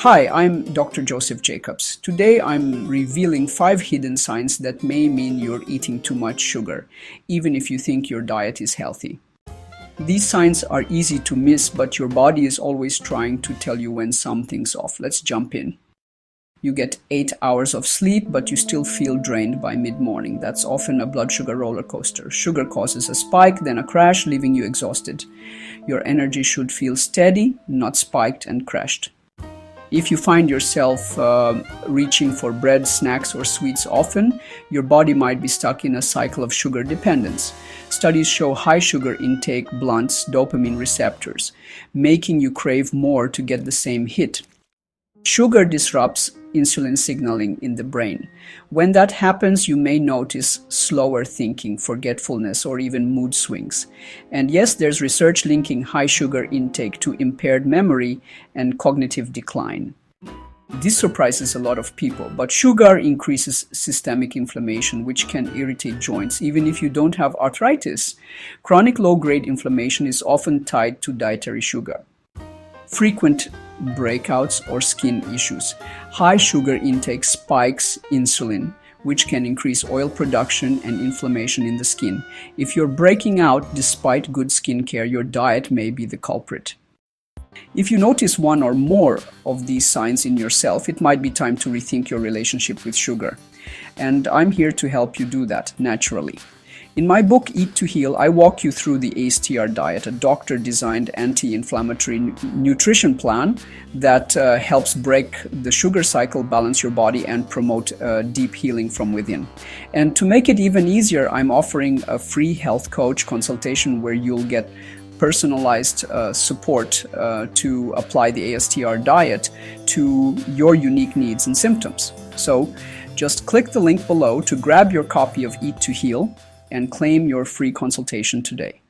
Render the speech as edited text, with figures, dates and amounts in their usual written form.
Hi, I'm Dr. Joseph Jacobs. Today I'm revealing 5 hidden signs that may mean you're eating too much sugar, even if you think your diet is healthy. These signs are easy to miss, but your body is always trying to tell you when something's off. Let's jump in. You get 8 hours of sleep, but you still feel drained by mid-morning. That's often a blood sugar roller coaster. Sugar causes a spike, then a crash, leaving you exhausted. Your energy should feel steady, not spiked and crashed. If you find yourself reaching for bread, snacks, or sweets often, your body might be stuck in a cycle of sugar dependence. Studies show high sugar intake blunts dopamine receptors, making you crave more to get the same hit. Sugar disrupts insulin signaling in the brain. When that happens, you may notice slower thinking, forgetfulness, or even mood swings. And yes, there's research linking high sugar intake to impaired memory and cognitive decline. This surprises a lot of people, but sugar increases systemic inflammation, which can irritate joints, even if you don't have arthritis. Chronic low-grade inflammation is often tied to dietary sugar. Frequent breakouts or skin issues. High sugar intake spikes insulin, which can increase oil production and inflammation in the skin. If you're breaking out despite good skincare, your diet may be the culprit. If you notice one or more of these signs in yourself, it might be time to rethink your relationship with sugar. And I'm here to help you do that naturally. In my book, Eat to Heal, I walk you through the ASTR diet, a doctor-designed anti-inflammatory nutrition plan that helps break the sugar cycle, balance your body, and promote deep healing from within. And to make it even easier, I'm offering a free health coach consultation where you'll get personalized support to apply the ASTR diet to your unique needs and symptoms. So just click the link below to grab your copy of Eat to Heal and claim your free consultation today.